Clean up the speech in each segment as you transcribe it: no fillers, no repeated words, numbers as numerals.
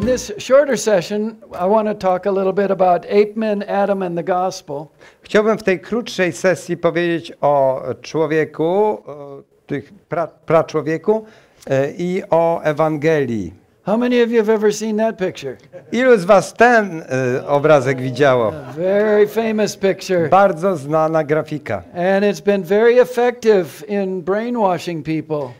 this shorter session, I want to talk a little bit about ape men, Adam, and the gospel. Chciałbym w tej krótszej sesji powiedzieć o człowieku, o tych praczłowieku i o Ewangelii. How many of you have ever seen that picture? Ilu z was ten obrazek widziało? A very famous picture. Bardzo znana grafika. And it's been very effective in brainwashing people.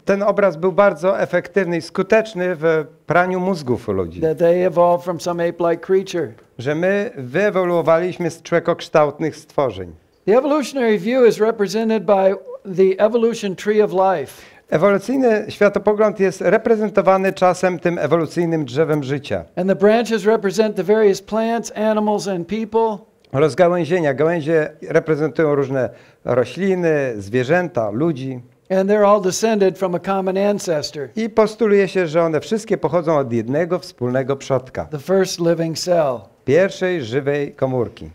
Ten obraz był bardzo efektywny i skuteczny w praniu mózgów u ludzi. That they evolved from some ape-like creature. Że my wyewoluowaliśmy z człowiekokształtnych stworzeń. The evolutionary view is represented by the evolution tree of life. Ewolucyjny światopogląd jest reprezentowany czasem tym ewolucyjnym drzewem życia. And the branches represent the various plants, animals and people. Rozgałęzienia, gałęzie reprezentują różne rośliny, zwierzęta, ludzi. And they're all descended from a common ancestor. I postuluje się, że one wszystkie pochodzą od jednego wspólnego przodka. The first living cell. Pierwszej żywej komórki.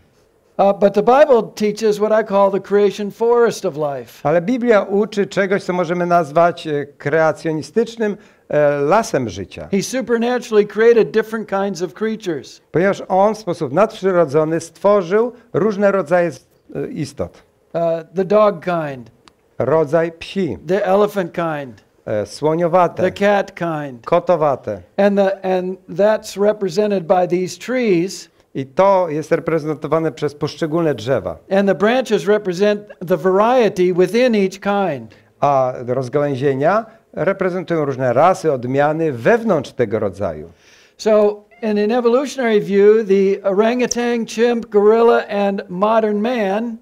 But the Bible teaches what I call the creation forest of life. Ale Biblia uczy czegoś, co możemy nazwać kreacjonistycznym lasem życia. He supernaturally created different kinds of creatures. Ponieważ on w sposób nadprzyrodzony stworzył różne rodzaje istot. The dog kind. Rodzaj psi. The elephant kind. Słoniowate. The cat kind. Kotowate. And that's represented by these trees. I to jest reprezentowane przez poszczególne drzewa. And the branches represent the variety within each kind. A rozgałęzienia reprezentują różne rasy, odmiany wewnątrz tego rodzaju. So, in an evolutionary view, the orangutan, chimp, gorilla and modern man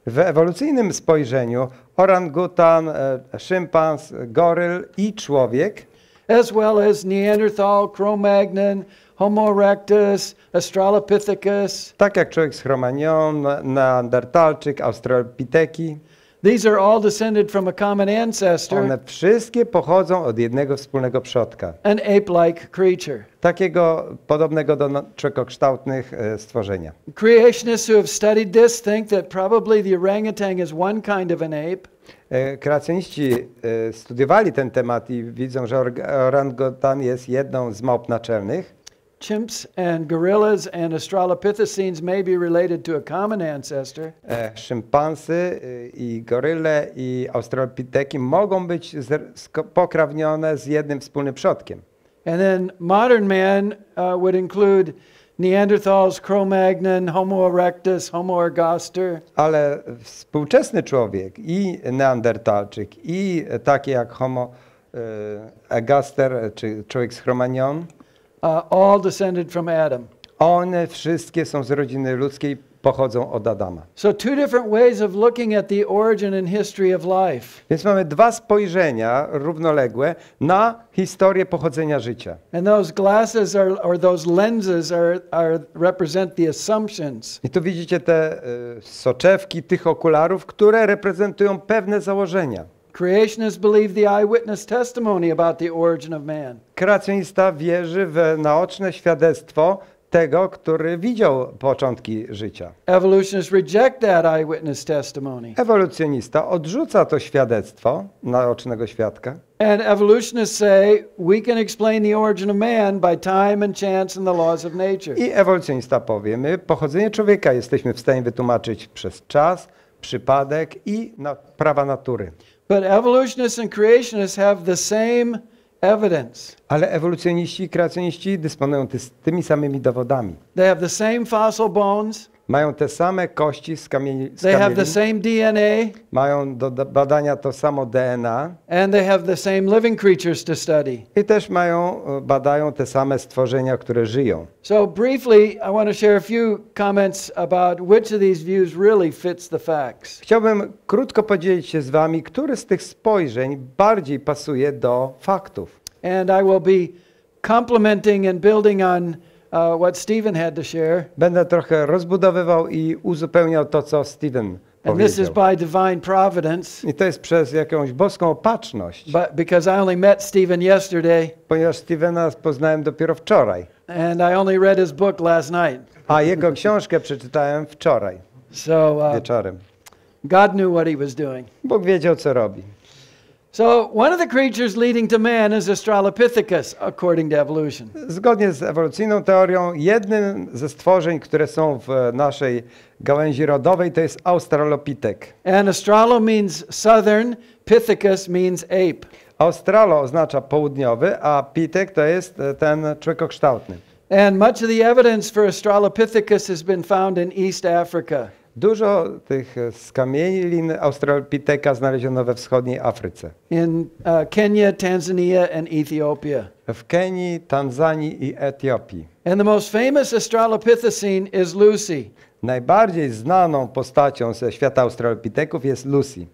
w ewolucyjnym spojrzeniu orangutan, szympans, goryl i człowiek, as well as Neanderthal, Cro-Magnon, Homo erectus, Australopithecus. Tak jak człowiek z Cro-Magnon, Neandertalczyk, Australopitheki. These are all descended from a common ancestor. One wszystkie pochodzą od jednego wspólnego przodka. An ape-like creature. Takiego podobnego do człowiekokształtnych stworzenia. Creationists who have studied this think that probably the orangutan is one kind of an ape. Kreacjoniści studiowali ten temat i widzą, że orangutan jest jedną z małp naczelnych. Chimps and gorillas and Australopithecines may be related to a common ancestor. Szympansy i goryle i australopiteki mogą być pokrewnione z jednym wspólnym przodkiem. And then modern man would include Neanderthals, Cro-Magnon, Homo erectus, Homo ergaster. Ale współczesny człowiek i neandertalczyk i takie jak Homo ergaster czy człowiek z Cro-Magnon, all descended from Adam. One wszystkie są z rodziny ludzkiej, pochodzą od Adama. So two different ways of looking at the origin and history of life. Więc mamy dwa spojrzenia równoległe na historię pochodzenia życia. And those glasses or those lenses represent the assumptions. I tu widzicie te soczewki tych okularów, które reprezentują pewne założenia. Creationists believe the eyewitness testimony about the origin of man. Kreacjonista wierzy w naoczne świadectwo tego, który widział początki życia. Evolutionists reject that eyewitness testimony. Ewolucjonista odrzuca to świadectwo naocznego świadka. And evolutionists say we can explain the origin of man by time and chance and the laws of nature. I ewolucjonista powie, my pochodzenie człowieka jesteśmy w stanie wytłumaczyć przez czas, przypadek i prawa natury. But evolutionists and creationists have the same evidence. Ale ewolucjoniści i kreacjoniści dysponują tymi samymi dowodami. They have the same fossil bones. Mają te same kości z kamieni. They have the same DNA. Mają do badania to samo DNA. And they have the same living creatures to study. I też badają te same stworzenia, które żyją. So briefly, I want to share a few comments about which of these views really fits the facts. Chciałbym krótko podzielić się z wami, który z tych spojrzeń bardziej pasuje do faktów. And I will be complementing and building on what Stephen had to share. Będę trochę rozbudowywał i uzupełniał to, co Stephen And this is powiedział. by divine providence. I to jest przez jakąś boską opatrzność. Because I only met Stephen yesterday. Ponieważ Stephena poznałem dopiero wczoraj. And I only read his book last night. A jego książkę przeczytałem wczoraj. So Wieczorem. God knew what he was doing. Bóg wiedział, co robi. So one of the creatures leading to man is Australopithecus, according to evolution. Zgodnie z ewolucyjną teorią, jednym ze stworzeń, które są w naszej gałęzi rodowej, to jest Australopitek. And Australo means southern, Pithecus means ape. Australo oznacza południowy, a Pitek to jest ten człowiekokształtny. And much of the evidence for Australopithecus has been found in East Africa. Dużo tych skamielin Australopiteka znaleziono we wschodniej Afryce. In Kenya, Tanzania, and Ethiopia. W Kenii, Tanzanii i Etiopii. And the most famous Australopithecine is Lucy. Najbardziej znaną postacią ze świata Australopiteków jest Lucy.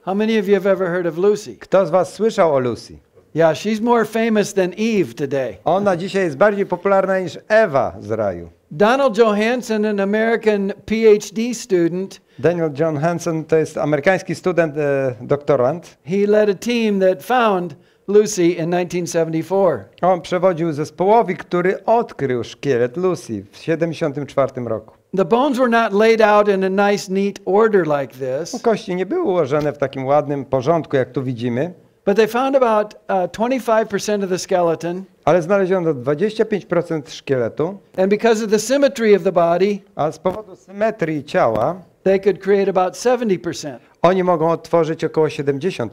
How many of you have ever heard of Lucy? Kto z was słyszał o Lucy? Yeah, she's more famous than Eve today. Ona dzisiaj jest bardziej popularna niż Ewa z raju. Donald Johanson, an American PhD student, Daniel John Hansen to jest amerykański student, doktorant. he led a team that found Lucy in 1974. On przewodził zespołowi, który odkrył szkielet Lucy w 1974 roku. The bones were not laid out in a nice, neat order like this, Kości nie były ułożone w takim ładnym porządku, jak tu widzimy, but they found about 25% of the skeleton. ale znaleziono 25% szkieletu, And because of the symmetry of the body, a z powodu symetrii ciała they could create about 70%. oni mogą odtworzyć około 70%.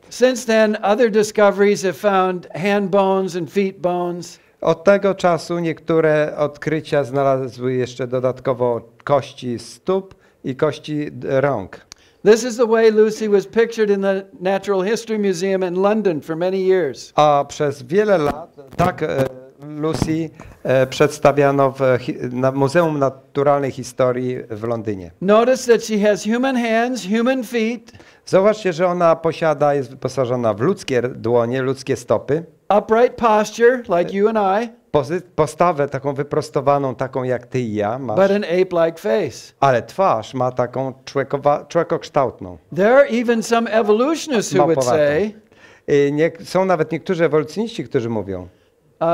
Since then, other discoveries have found hand bones and feet bones. Od tego czasu niektóre odkrycia znalazły jeszcze dodatkowo kości stóp i kości rąk. This is the way Lucy was pictured in the Natural History Museum in London for many years. A przez wiele lat tak Lucy przedstawiano na Muzeum Naturalnej Historii w Londynie. Notice that she has human hands, human feet, Zauważcie, że ona jest wyposażona w ludzkie dłonie, ludzkie stopy, upright posture like you and I, postawę taką wyprostowaną, taką jak ty i ja masz, but an ape-like face. ale twarz ma taką człowiekokształtną. There are even some evolutionists who would say, Są nawet niektórzy ewolucjoniści, którzy mówią,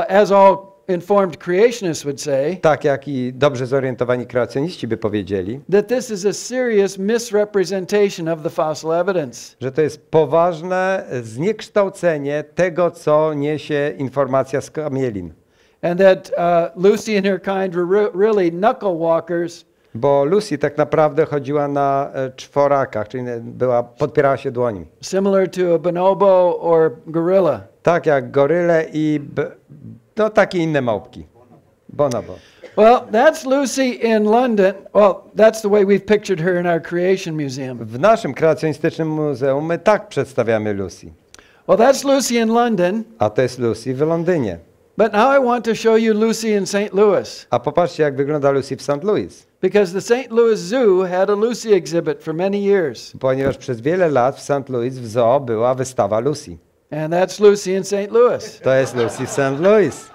as all informed creationists would say, tak jak i dobrze zorientowani kreacjoniści by powiedzieli, that this is a serious misrepresentation of the fossil evidence. że to jest poważne zniekształcenie tego, co niesie informacja z kamielin. And that Lucy and her kind were really knuckle walkers. Bo Lucy tak naprawdę chodziła na czworakach, czyli podpierała się dłońmi. Similar to a bonobo or gorilla. Tak jak goryle i takie inne małpki. Bonobo. Well, that's Lucy in London. Well, that's the way we've pictured her in our Creation Museum. W naszym kreacjonistycznym muzeum my tak przedstawiamy Lucy. Well, that's Lucy in London. A to jest Lucy w Londynie. But now I want to show you Lucy in St. Louis. A popatrzcie, jak wygląda Lucy w St. Louis. Because the St. Louis Zoo had a Lucy exhibit for many years. Ponieważ przez wiele lat w St. Louis w zoo była wystawa Lucy. And that's Lucy in St. Louis. To jest Lucy w St. Louis.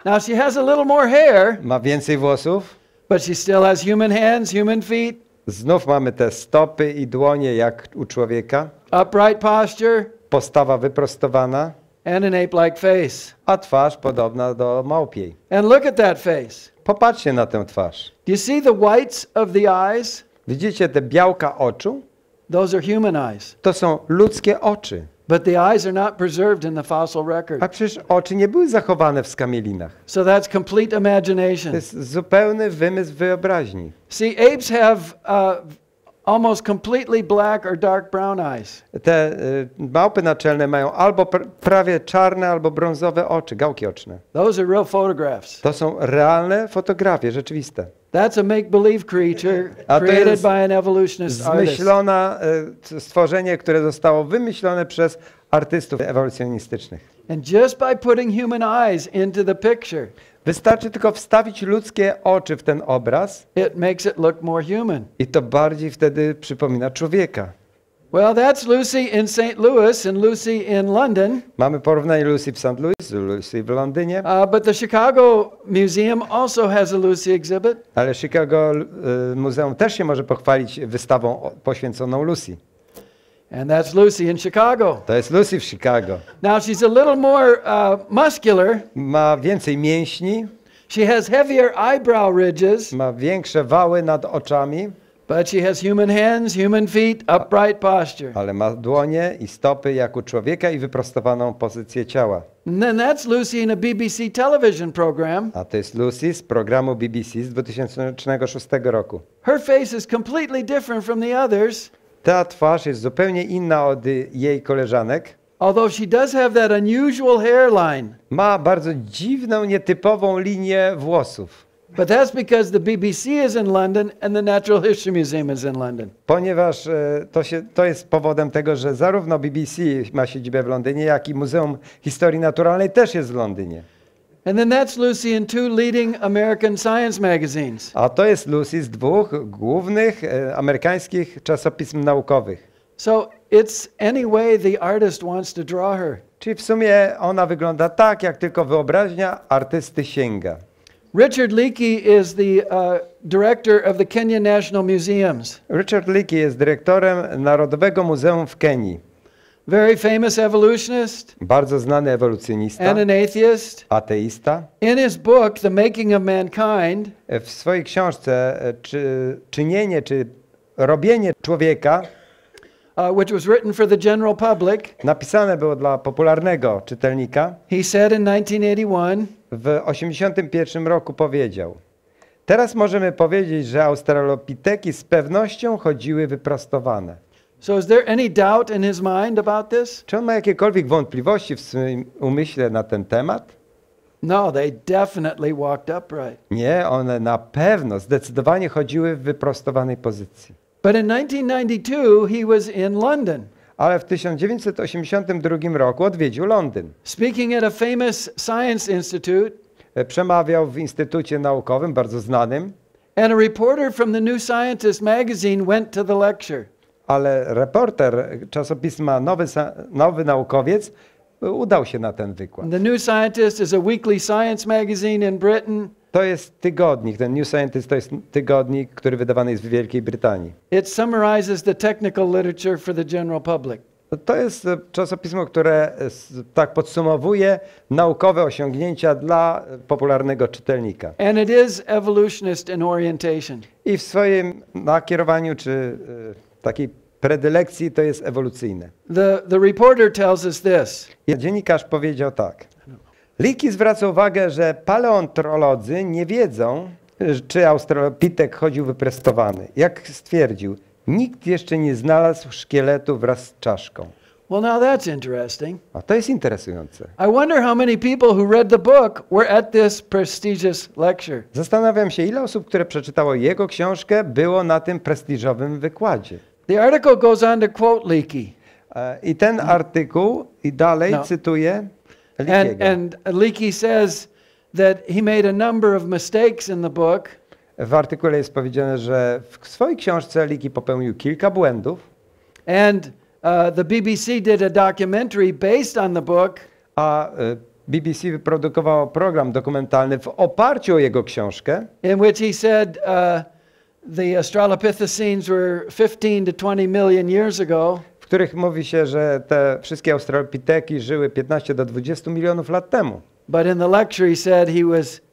Now she has a little more hair, Ma więcej włosów. but she still has human hands, human feet, Znów mamy te stopy i dłonie jak u człowieka. upright posture, Postawa wyprostowana, and an ape-like face. a twarz podobna do małpiej. And look at that face. Popatrzcie na tę twarz. Do you see the whites of the eyes? Widzicie te białka oczu? Those are human eyes. To są ludzkie oczy. But the eyes are not preserved in the fossil record. A przecież oczy nie były zachowane w skamielinach. So that's complete To imagination. jest zupełny wymysł wyobraźni. See, apes have almost completely black or dark brown eyes. Te małpy naczelne mają albo prawie czarne, albo brązowe oczy, gałki oczne. Those are real photographs. To są realne fotografie, rzeczywiste. That's a make-believe creature A to created jest by an evolutionist artist. Zmyślone stworzenie, które zostało wymyślone przez artystów ewolucjonistycznych. And just by putting human eyes into the picture, Wystarczy tylko wstawić ludzkie oczy w ten obraz it makes it look more human. i to bardziej wtedy przypomina człowieka. Well, that's Lucy in St. Louis and Lucy in London. Mamy porównanie Lucy w St. Louis, Lucy w Londynie, But the Chicago Museum also has a Lucy exhibit. ale Chicago Muzeum też się może pochwalić wystawą poświęconą Lucy. And that's Lucy in Chicago. To jest Lucy w Chicago. Now she's a little more muscular. Ma więcej mięśni, She has heavier eyebrow ridges, ma większe wały nad oczami, But she has human hands, human feet, upright posture. Ale ma dłonie i stopy jak u człowieka i wyprostowaną pozycję ciała. And then that's Lucy in a BBC television program. A to jest Lucy z programu BBC z 2006 roku. Her face is completely different from the others. Ta twarz jest zupełnie inna od jej koleżanek. Although she does have that unusual hairline. Ma bardzo dziwną, nietypową linię włosów. But that's because the BBC is in London and the Natural History Museum is in London. Ponieważ to jest powodem tego, że zarówno BBC ma siedzibę w Londynie, jak i Muzeum Historii Naturalnej też jest w Londynie. And then that's Lucy in 2 leading American science magazines. A to jest Lucy z 2 głównych amerykańskich czasopism naukowych. So it's any way the artist wants to draw her. Czyli w sumie ona wygląda tak, jak tylko wyobraźnia artysty sięga. Richard Leakey is the director of the Kenya National Museums. Richard Leakey jest dyrektorem Narodowego Muzeum w Kenii. Very famous evolutionist. Bardzo znany ewolucjonista. And an atheist. Ateista. In his book, The Making of Mankind, W swojej książce czynienie czy robienie człowieka, which was written for the general public, napisane było dla popularnego czytelnika, he said in 1981, w 1981 roku powiedział: teraz możemy powiedzieć, że australopiteki z pewnością chodziły wyprostowane. So is there any doubt in his mind about this? Czy on ma jakiekolwiek wątpliwości w swoim umyśle na ten temat? No, they definitely walked upright. Nie, one na pewno, zdecydowanie chodziły w wyprostowanej pozycji. But in 1992, he was in London. Ale w 1982 roku odwiedził Londyn. Speaking at a famous science institute. Przemawiał w instytucie naukowym, bardzo znanym. And a reporter from the New Scientist magazine went to the lecture. Ale reporter czasopisma Nowy Naukowiec udał się na ten wykład. The New Scientist is a weekly science magazine in Britain. To jest tygodnik, ten New Scientist to jest tygodnik, który wydawany jest w Wielkiej Brytanii. It summarizes the technical literature for the general public. To jest czasopismo, które tak podsumowuje naukowe osiągnięcia dla popularnego czytelnika. And it is evolutionist in orientation. I w swoim nakierowaniu czy takiej predylekcji to jest ewolucyjne. The reporter tells us this. Dziennikarz powiedział tak. Leakey zwraca uwagę, że paleontolodzy nie wiedzą, czy australopitek chodził wyprostowany. Jak stwierdził, nikt jeszcze nie znalazł szkieletu wraz z czaszką. Well, now that's interesting. A to jest interesujące. I wonder how many people who read the book were at this prestigious lecture. Zastanawiam się, ile osób, które przeczytało jego książkę, było na tym prestiżowym wykładzie. The article goes on to quote Leakey. I ten artykuł i dalej cytuje Leakey'ego. And Leakey says that he made a number of mistakes in the book. W artykule jest powiedziane, że w swojej książce Leakey popełnił kilka błędów. And the BBC did a documentary based on the book. A BBC wyprodukowało program dokumentalny w oparciu o jego książkę. In which he said the Australopithecines were 15 to 20 million years ago. W których mówi się, że te wszystkie australopiteki żyły 15 do 20 milionów lat temu. But in the lecture he said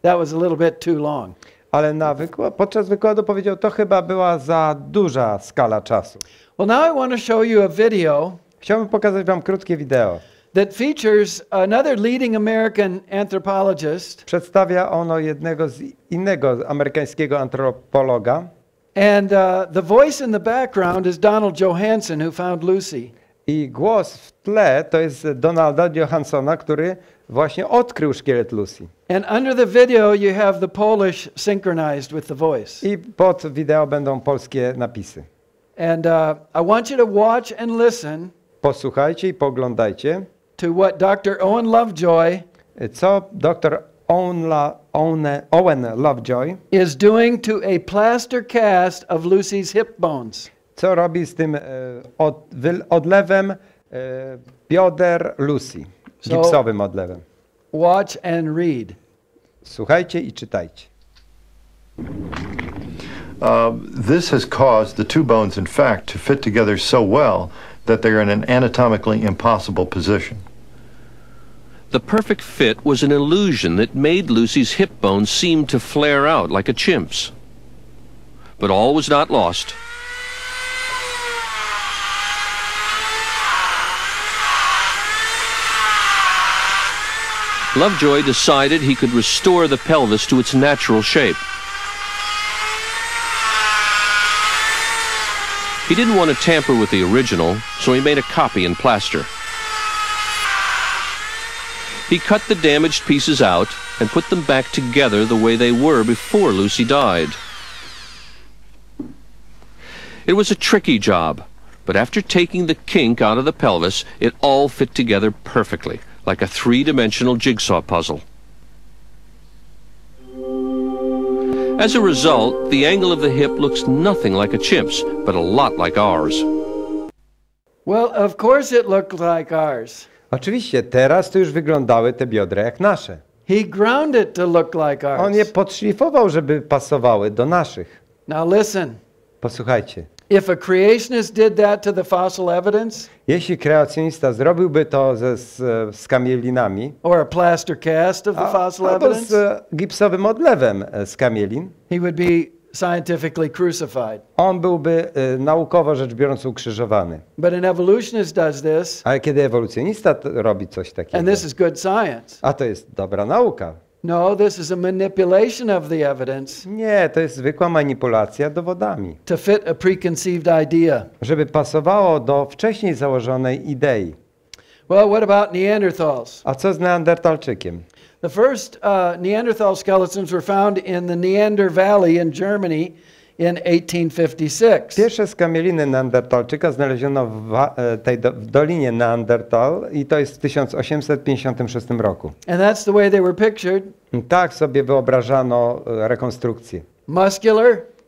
that was a little bit too long. Ale podczas wykładu powiedział, to chyba była za duża skala czasu. Well, now I want to show you a video. Chciałbym pokazać wam krótkie wideo. That features another leading American anthropologist. Przedstawia ono innego amerykańskiego antropologa. And the voice in the background is Donald Johanson, who found Lucy. I głos w tle to jest Donalda Johansona, który właśnie odkrył szkielet Lucy. And under the video you have the Polish synchronized with the voice. I pod wideo będą polskie napisy. And I want you to watch and listen. Posłuchajcie i poglądajcie. To what Dr. Owen Lovejoy, co dr Owen Lovejoy is doing to a plaster cast of Lucy's hip bones. Co robi z tym odlewem bioder Lucy, gipsowym odlewem. Watch and read. Słuchajcie i czytajcie. This has caused the two bones, in fact, to fit together so well that they're in an anatomically impossible position. The perfect fit was an illusion that made Lucy's hip bones seem to flare out like a chimp's. But all was not lost. Lovejoy decided he could restore the pelvis to its natural shape. He didn't want to tamper with the original, so he made a copy in plaster. He cut the damaged pieces out and put them back together the way they were before Lucy died. It was a tricky job, but after taking the kink out of the pelvis, it all fit together perfectly, like a three-dimensional jigsaw puzzle. As a result, the angle of the hip looks nothing like a chimp's, but a lot like ours. Well, of course it looked like ours. Oczywiście, teraz to już wyglądały te biodra jak nasze. He ground it to look like ours. On je podszlifował, żeby pasowały do naszych. Now listen. Posłuchajcie. If a creationist did that to the fossil evidence, Jeśli kreacjonista zrobiłby to z skamielinami, or a plaster cast of the fossil albo evidence, z gipsowym odlewem skamielin, he would be scientifically crucified. on byłby naukowo rzecz biorąc ukrzyżowany. But an evolutionist does this, Ale kiedy ewolucjonista robi coś takiego, and this is good science. a to jest dobra nauka. No, this is a manipulation of the evidence Nie, to jest zwykła manipulacja dowodami, to fit a preconceived idea. żeby pasowało do wcześniej założonej idei. Well, what about Neanderthals? A co z Neandertalczykiem? The first Neanderthal skeletons were found in the Neander Valley in Germany in 1856. Pierwsze skamieliny Neandertalczyka znaleziono w dolinie Neandertal i to jest w 1856 roku. And that's the way they were pictured. Tak sobie wyobrażano rekonstrukcję. Muscular,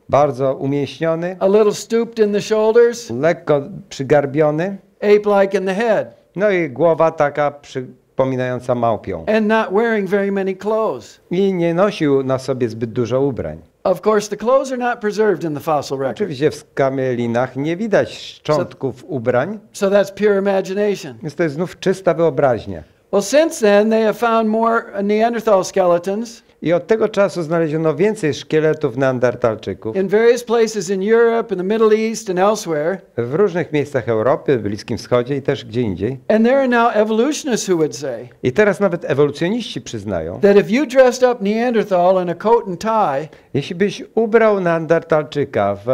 Bardzo umięśniony, a little stooped in the shoulders, lekko przygarbiony, ape-like in the head, no i głowa taka przypominająca małpią. and not wearing very many clothes. I nie nosił na sobie zbyt dużo ubrań. Of course, the clothes are not preserved in the fossil record. Oczywiście w skamielinach nie widać szczątków ubrań, So that's pure imagination. więc to jest znów czysta wyobraźnia. Well, since then, they have found more Neanderthal skeletons I od tego czasu znaleziono więcej szkieletów neandertalczyków in various places in Europe, in the Middle East, and elsewhere. w różnych miejscach Europy, w Bliskim Wschodzie i też gdzie indziej. And there are now evolutionists who would say I teraz nawet ewolucjoniści przyznają, that if you dressed up Neanderthal in a coat and tie, jeśli byś ubrał neandertalczyka w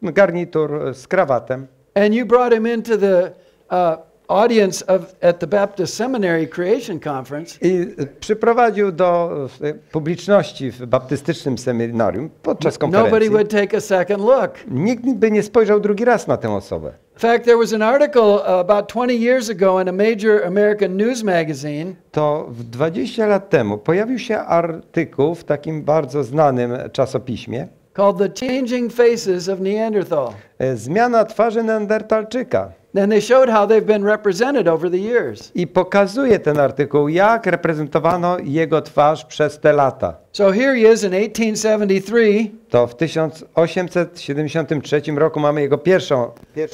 garnitur z krawatem and you brought him into the audience at the Baptist Seminary Creation Conference, i przyprowadził do publiczności w baptystycznym seminarium podczas nobody konferencji, would take a second look. nikt by nie spojrzał drugi raz na tę osobę. In fact, there was an article about 20 years ago in a major American news magazine To 20 lat temu pojawił się artykuł w takim bardzo znanym czasopiśmie called The Changing Faces of Neanderthal. Zmiana twarzy neandertalczyka. And they showed how they've been represented over the years. I pokazuje ten artykuł, jak reprezentowano jego twarz przez te lata. So here he is in 1873. To w 1873 roku mamy jego pierwszy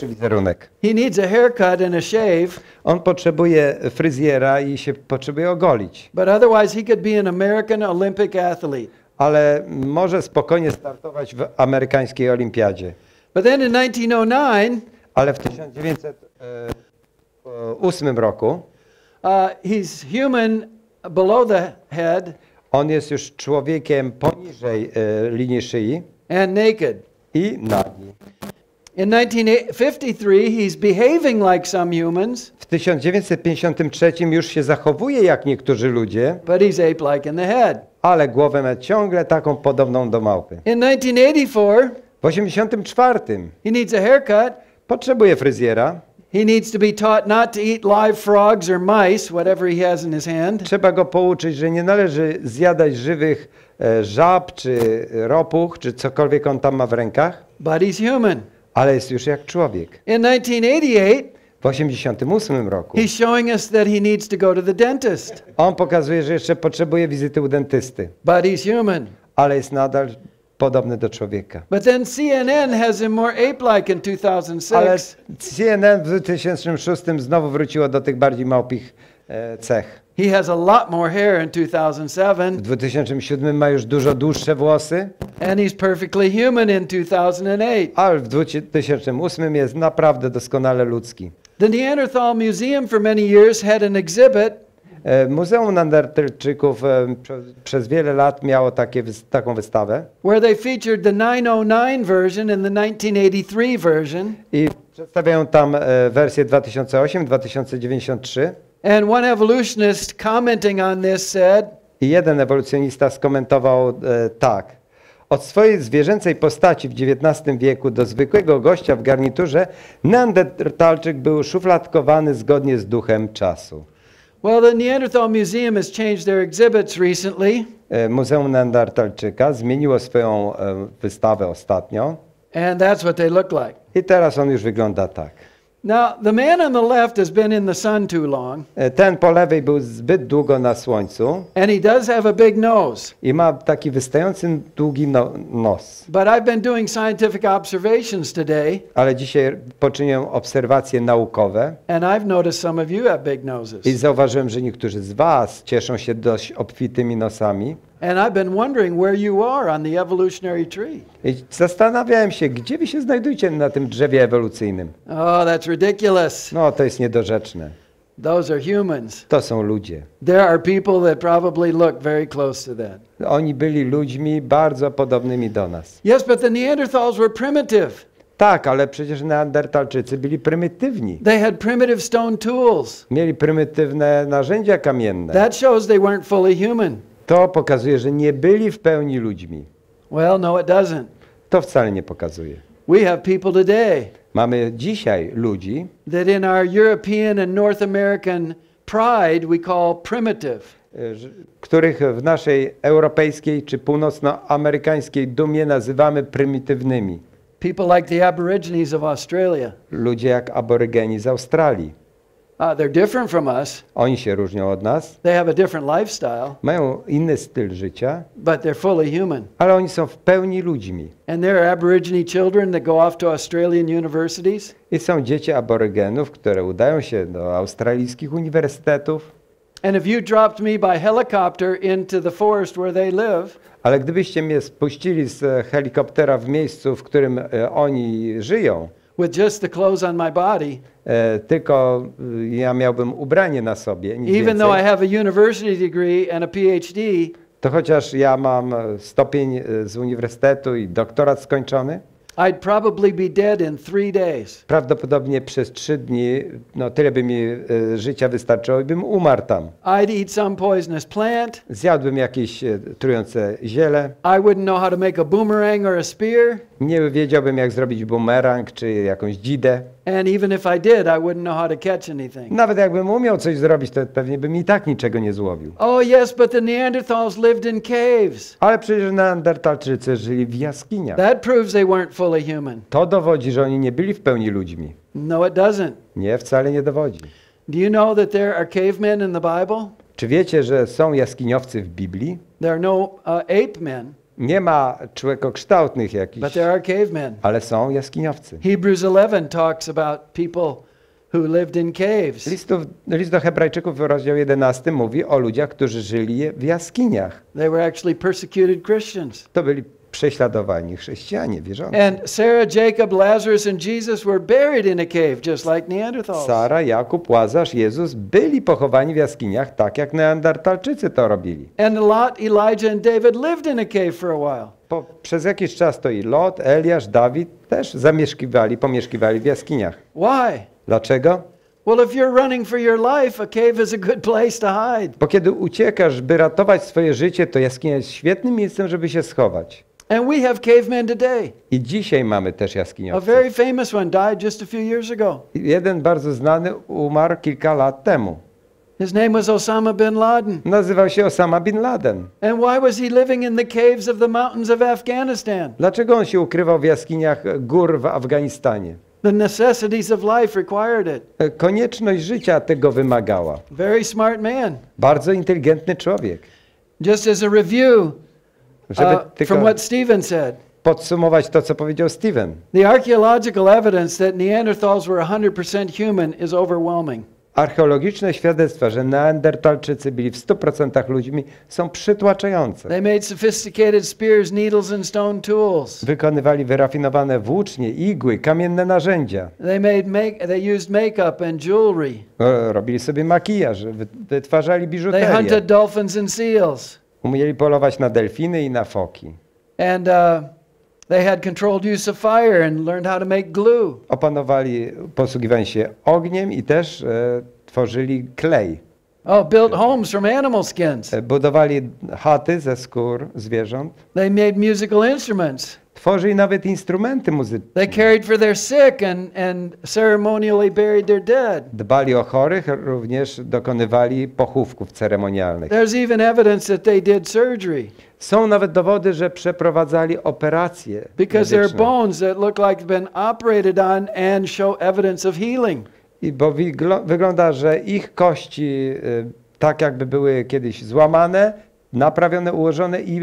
wizerunek. He needs a haircut and a shave, On potrzebuje fryzjera i się potrzebuje ogolić. but otherwise he could be an American Olympic athlete. Ale może spokojnie startować w amerykańskiej olimpiadzie. But then in 1909, Ale w 1908 roku he's human below the head on jest już człowiekiem poniżej linii szyi and naked. i nagi. In 1953, he's behaving like some humans, W 1953 już się zachowuje jak niektórzy ludzie, but he's ape-like in the head. ale głowę ma ciągle taką podobną do małpy. In 1984, W 1984 he needs a haircut. potrzebuje fryzjera. He needs to be taught not to eat live frogs or mice, whatever he has in his hand. Trzeba go pouczyć, że nie należy zjadać żywych żab, czy ropuch, czy cokolwiek on tam ma w rękach, But he's human. ale jest już jak człowiek. In 1988, W 1988 roku he's showing us that he needs to go to the dentist. on pokazuje, że jeszcze potrzebuje wizyty u dentysty, But he's human. ale jest nadal podobny do człowieka. But then CNN has him more ape-like in Ale 2006. CNN w 2006 znowu wróciło do tych bardziej małpich cech. He has a lot more hair in 2007. W 2007 ma już dużo dłuższe włosy, And he's perfectly human in 2008. a w 2008 jest naprawdę doskonale ludzki. The Neanderthal Museum for many years had an exhibit Muzeum Neandertalczyków przez wiele lat miało taką wystawę. where they featured the 909 version and the 1983 version. I przedstawiają tam wersję 2008, 2093. And one evolutionist commenting on this said, I jeden ewolucjonista skomentował tak. Od swojej zwierzęcej postaci w XIX wieku do zwykłego gościa w garniturze Neandertalczyk był szufladkowany zgodnie z duchem czasu. well, the Neanderthal Museum has changed their exhibits recently. Muzeum Neandertalczyka zmieniło swoją wystawę ostatnio And that's what they look like. i teraz on już wygląda tak. Now, the man on the left has been in the sun too long, Ten po lewej był zbyt długo na słońcu and he does have a big nose. i ma taki wystający długi nos. But I've been doing scientific observations today, Ale dzisiaj poczyniłem obserwacje naukowe and I've noticed some of you have big noses. i zauważyłem, że niektórzy z was cieszą się dość obfitymi nosami. And I've been wondering where you are on the evolutionary tree. I zastanawiałem się, gdzie wy się znajdujecie na tym drzewie ewolucyjnym. Oh, that's ridiculous. No, to jest niedorzeczne. Those are humans. To są ludzie. There are people that probably look very close to that. Oni byli ludźmi bardzo podobnymi do nas. Yes, but the Neanderthals were primitive. Tak, ale przecież Neandertalczycy byli prymitywni. They had primitive stone tools. Mieli prymitywne narzędzia kamienne. That shows they weren't fully human. To pokazuje, że nie byli w pełni ludźmi. Well, no, it doesn't. To wcale nie pokazuje. We have people today Mamy dzisiaj ludzi, that in our European and North American pride we call primitive. których w naszej europejskiej czy północnoamerykańskiej dumie nazywamy prymitywnymi. People like the Aborigines of Australia. Ludzie jak aborygeni z Australii. They're different from us. Oni się różnią od nas, They have a different lifestyle, mają inny styl życia, but they're fully human. ale oni są w pełni ludźmi. And there are Aborigine children that go off to Australian universities. I są dzieci aborygenów, które udają się do australijskich uniwersytetów. And if you dropped me by helicopter into the forest where they live, Ale gdybyście mnie spuścili z helikoptera w miejscu, w którym oni żyją, with just the clothes on my body, tylko ja miałbym ubranie na sobie, nic even though I więcej, have a university degree and a PhD, to chociaż ja mam stopień z uniwersytetu i doktorat skończony, I'd probably be dead in 3 days. prawdopodobnie przez 3 dni, no tyle by mi życia wystarczyło i bym umarł tam. I'd eat some poisonous plant. Zjadłbym jakieś trujące ziele, I wouldn't know how to make a boomerang or a spear. nie wiedziałbym jak zrobić bumerang czy jakąś dzidę. And even if I did, I wouldn't know how to catch anything. Nawet jakbym umiał coś zrobić, to pewnie bym i tak niczego nie złowił. Oh yes, but the Neanderthals lived in caves. Ale przecież Neandertalczycy żyli w jaskiniach. That proves they weren't fully human. To dowodzi, że oni nie byli w pełni ludźmi. No, it doesn't. Nie, wcale nie dowodzi. Do you know that there are cavemen in the Bible? Czy wiecie, że są jaskiniowcy w Biblii? There are no ape men, Nie ma człowiekokształtnych but jakichś, there are cavemen. ale są jaskiniowcy. Hebrews 11 talks about people who lived in caves. List do Hebrajczyków, rozdział 11 mówi o ludziach, którzy żyli w jaskiniach. They were actually persecuted Christians. To byli prześladowani chrześcijanie, wierzący. And Sarah, Jacob, Lazarus and Jesus were buried in a cave just like Neanderthals. Sara, Jakub, Łazarz, Jezus byli pochowani w jaskiniach, tak jak Neandertalczycy to robili. And Lot, Elijah and David lived in a cave for a while. Przez jakiś czas to i Lot, Eliasz, Dawid też pomieszkiwali w jaskiniach. Why? Dlaczego? Well, if you're running for your life, a cave is a good place to hide. Bo kiedy uciekasz, by ratować swoje życie, to jaskinia jest świetnym miejscem, żeby się schować. And we have cavemen today. I dzisiaj mamy też A jaskiniowców. very famous one died just a few years ago. Jeden bardzo znany umarł kilka lat temu. His name was Osama bin Laden. Nazywał się Osama bin Laden. And why was he living in the caves of the mountains of Afghanistan? Dlaczego on się ukrywał w jaskiniach gór w Afganistanie? The necessities of life required it. Konieczność życia tego wymagała. Very smart man. Bardzo inteligentny człowiek. Just as a review Żeby from tylko what Stephen said. podsumować to, co powiedział Steven. The archaeological evidence that Neanderthals were 100% human is overwhelming. Archeologiczne świadectwa, że Neandertalczycy byli w 100% ludźmi, są przytłaczające. They made sophisticated spears, needles and stone tools. Wykonywali wyrafinowane włócznie, igły, kamienne narzędzia. They used makeup and jewelry. Robili sobie makijaż, wytwarzali They biżuterię. hunted dolphins and seals. Umieli polować na delfiny i na foki. And they had controlled use of fire and learned how to make glue. Opanowali posługiwanie się ogniem i też tworzyli klej. Built homes from animal skins. Budowali chaty ze skór zwierząt. They made musical instruments. Tworzyli nawet instrumenty muzyczne. They cared for their sick and ceremonially buried their dead. Dbali o chorych, również dokonywali pochówków ceremonialnych. There's even evidence that they did surgery. Są nawet dowody, że przeprowadzali operacje Because there are medyczne. bones that look like they've been operated on and show evidence of healing. I bo wygląda, że ich kości tak jakby były kiedyś złamane, naprawione, ułożone i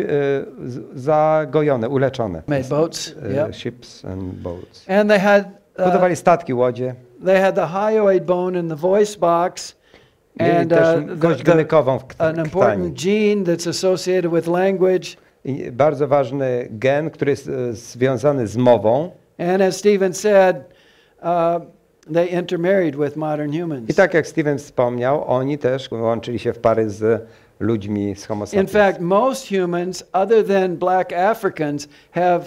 zagojone, uleczone. Made boats. Yep. Ships and boats. And they had Budowali statki, łodzie. they had the hyoid bone in the voice box. Mieli And też kość gynekową w an important gene that's associated with language. I bardzo ważny gen, który jest związany z mową. And as Stephen said, they intermarried with modern humans. I tak jak Steven wspomniał, oni też łączyli się w pary z ludźmi z Homo In sapiens. fact, most humans, other than black Africans, have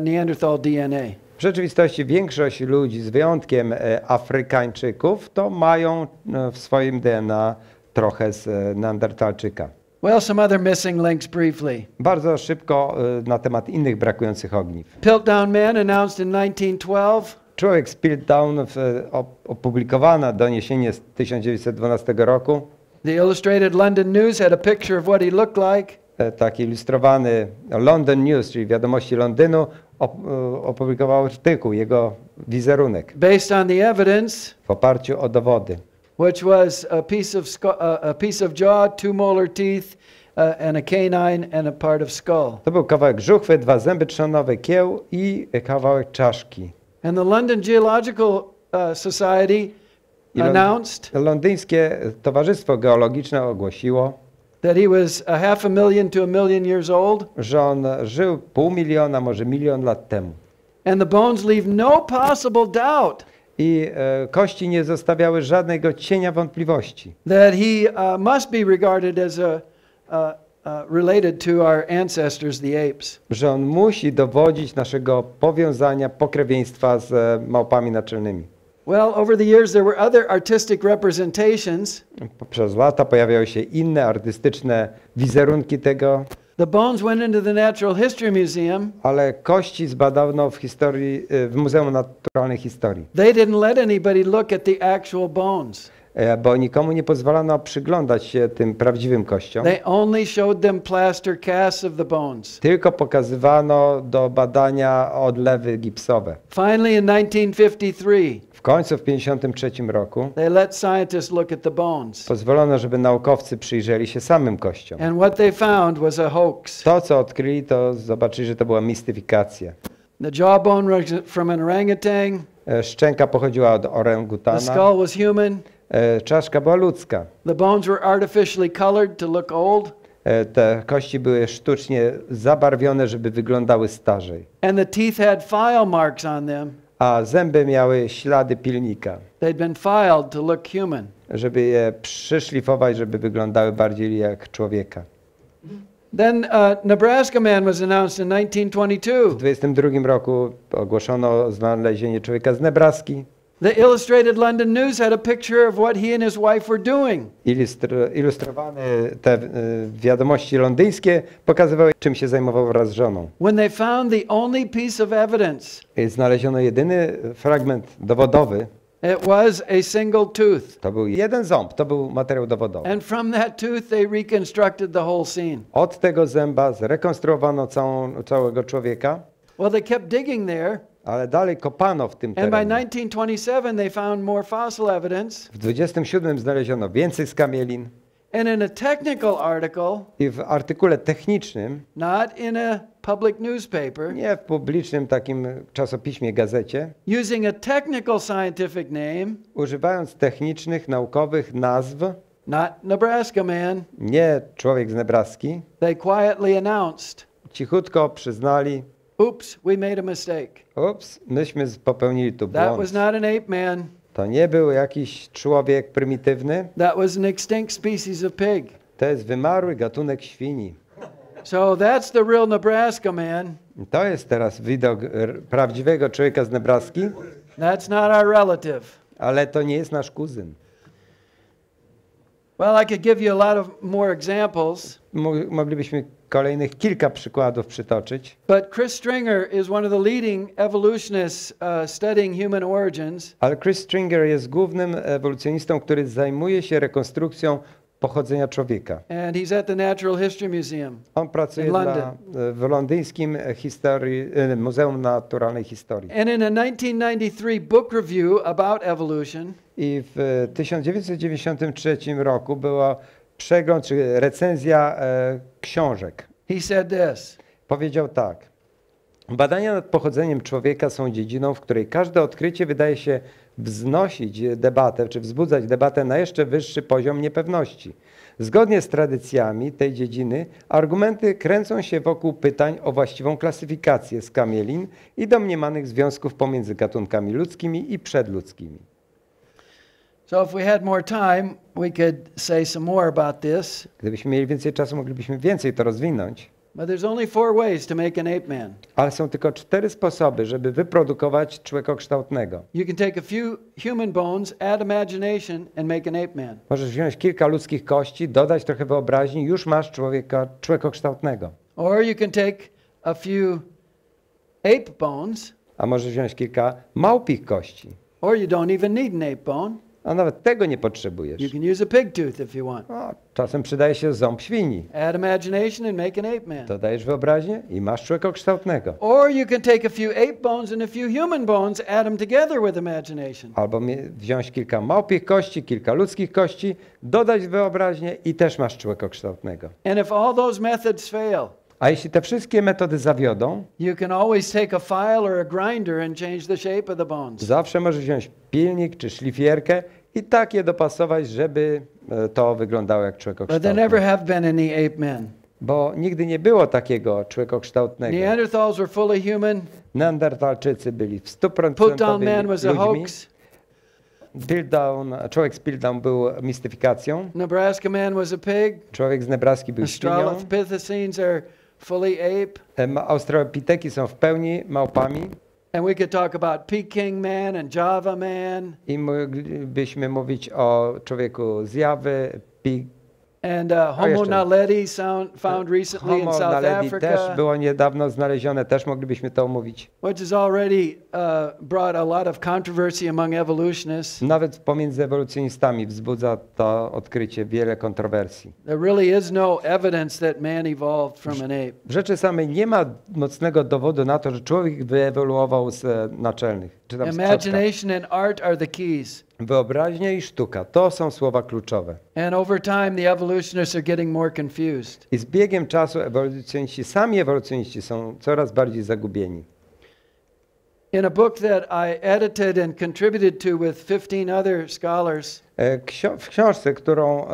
Neanderthal DNA. W rzeczywistości większość ludzi, z wyjątkiem Afrykańczyków, to mają w swoim DNA trochę z Neandertalczyka. Well, some other missing links briefly. Bardzo szybko na temat innych brakujących ogniw. Piltdown Man announced in 1912. Człowiek z Piltdown opublikowane doniesienie z 1912 roku. The Illustrated London News had a picture of what he looked like. Taki ilustrowany London News, czyli Wiadomości Londynu, opublikował artykuł, jego wizerunek Based on the evidence, w oparciu o dowody. which was a piece of jaw, 2 molar teeth, and a canine and a part of skull. To był kawałek żuchwy, 2 zęby trzonowe, kieł i kawałek czaszki. And the London Geological Society announced Londyńskie Towarzystwo Geologiczne ogłosiło, that he was 500,000 to 1,000,000 years old. że on żył 500,000, może 1,000,000 lat temu. And the bones leave no possible doubt I kości nie zostawiały żadnego cienia wątpliwości, that he must be regarded as related to our ancestors, the apes. że on musi dowodzić naszego powiązania, pokrewieństwa z małpami naczelnymi. Well, over the years there were other artistic representations. Przez lata pojawiały się inne artystyczne wizerunki tego, The bones went into the Natural History Museum. ale kości zbadano w Muzeum Naturalnej Historii, They didn't let anybody look at the actual bones. bo nikomu nie pozwalano przyglądać się tym prawdziwym kościom. They only showed them plaster casts of the bones. Tylko pokazywano do badania odlewy gipsowe. Finally, in 1953, W końcu w 1953 roku they let scientists look at the bones. pozwolono, żeby naukowcy przyjrzeli się samym kościom. And what they found was a hoax. To, co odkryli, to zobaczyli, że to była mistyfikacja. The jawbone was from an orangutan. Szczęka pochodziła od The orangutana, skull was human. czaszka była ludzka. The bones were artificially colored to look old. Te kości były sztucznie zabarwione, żeby wyglądały starzej. And the teeth had file marks on them. A zęby miały ślady pilnika, They'd been filed to look human. żeby je przyszlifować, żeby wyglądały bardziej jak człowieka. Then Nebraska Man was announced in 1922. W 1922 roku ogłoszono znalezienie człowieka z Nebraski. The Illustrated London News had a picture of what he and his wife were doing. Ilustrowane te wiadomości londyńskie pokazywały, czym się zajmował wraz z żoną. When they found the only piece of evidence, Znaleziono jedyny fragment dowodowy. it was a single tooth. To był jeden ząb, to był materiał dowodowy. And from that tooth they reconstructed the whole scene. Od tego zęba zrekonstruowano całego człowieka, Well, they kept digging there, ale dalej kopano w tym and by terenie. 1927 they found more fossil evidence. W 27 znaleziono więcej skamielin. And in a technical article, I w artykule technicznym, not in a public newspaper, nie w publicznym takim czasopiśmie, gazecie, using a technical scientific name, używając technicznych, naukowych nazw, not Nebraska man, nie człowiek z Nebraski, they quietly announced, cichutko przyznali, oops, we made a mistake. ups, myśmy popełnili tu That błąd. was not an ape man. To nie był jakiś człowiek prymitywny, That was an extinct species of pig. to jest wymarły gatunek świni. So that's the real Nebraska man. To jest teraz widok prawdziwego człowieka z Nebraski, That's not our relative. ale to nie jest nasz kuzyn. Well, I could give you a lot of more examples, Moglibyśmy kolejnych kilka przykładów przytoczyć, but Chris Stringer is one of the leading evolutionists studying human origins. ale Chris Stringer jest głównym ewolucjonistą, który zajmuje się rekonstrukcją pochodzenia człowieka. And he's at the Natural History Museum. On pracuje In w londyńskim Muzeum Naturalnej Historii. And in a 1993 book review about evolution, I w 1993 roku była przegląd czy recenzja książek. he said this: Powiedział tak. Badania nad pochodzeniem człowieka są dziedziną, w której każde odkrycie wydaje się wznosić debatę, czy wzbudzać debatę na jeszcze wyższy poziom niepewności. Zgodnie z tradycjami tej dziedziny argumenty kręcą się wokół pytań o właściwą klasyfikację skamielin i domniemanych związków pomiędzy gatunkami ludzkimi i przedludzkimi. So if we had more time, we could say some more about this. Gdybyśmy mieli więcej czasu, moglibyśmy więcej to rozwinąć. But there's only 4 ways to make an ape man. Ale są tylko 4 sposoby, żeby wyprodukować człowiekokształtnego. You can take a few human bones, add imagination, and make an ape man. Możesz wziąć kilka ludzkich kości, dodać trochę wyobraźni, już masz człowiekokształtnego. Or you can take a few ape bones, A możesz wziąć kilka małpich kości. or you don't even need an ape bone. A nawet tego nie You potrzebujesz. can use a pig tooth if you want. O, czasem przydaje się ząb świni. Add imagination and make an ape man. Dodajesz wyobraźnię i masz człowiekokształtnego. Or you can take a few ape bones and a few human bones, add them together with imagination. Albo wziąć kilka małpich kości, kilka ludzkich kości, dodać wyobraźnię i też masz człowiekokształtnego. And if all those methods fail, A jeśli te wszystkie metody zawiodą, you can always take a file or a grinder and change the shape of the bones. zawsze możesz wziąć pilnik czy szlifierkę i tak je dopasować, żeby to wyglądało jak But człowiekokształtne. there never have been any ape men. Bo nigdy nie było takiego człowiekokształtnego. Neanderthals were fully human. Neandertalczycy byli w 100% Piltdown man was a ludźmi. hoax. Człowiek z Piltdown był mistyfikacją. Nebraska man was a pig. Człowiek z Nebraski był świnią. Australopithecines are fully ape. Australopiteki są w pełni małpami. And we could talk about Peking man and Java man. I moglibyśmy mówić o człowieku z Jawy, And Homo naledi found recently in Homo South naledi Africa, też było niedawno znalezione, też moglibyśmy to omówić. which has already brought a lot of controversy among evolutionists. Nawet pomiędzy ewolucjonistami wzbudza to odkrycie wiele kontrowersji. There really is no evidence that man evolved from an ape. W rzeczy samej nie ma mocnego dowodu na to, że człowiek wyewoluował z naczelnych. Czy tam z przodka. Imagination and art are the keys. Wyobraźnia i sztuka to są słowa kluczowe. And over time, the evolutionists are getting more confused. I z biegiem czasu sami ewolucjoniści są coraz bardziej zagubieni. In a book that I edited and contributed to with 15 other scholars, W książce, którą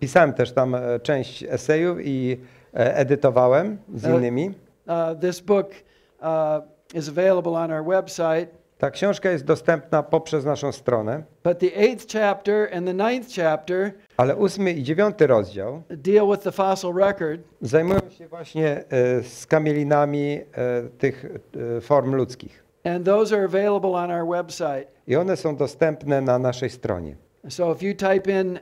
pisałem też tam część esejów i edytowałem z innymi. this book is available on our website. Ta książka jest dostępna poprzez naszą stronę, But the 8th chapter and the 9th chapter ale 8 i 9 rozdział deal with the fossil record. zajmują się właśnie skamielinami tych form ludzkich. And those are available on our website. I one są dostępne na naszej stronie. So if you type in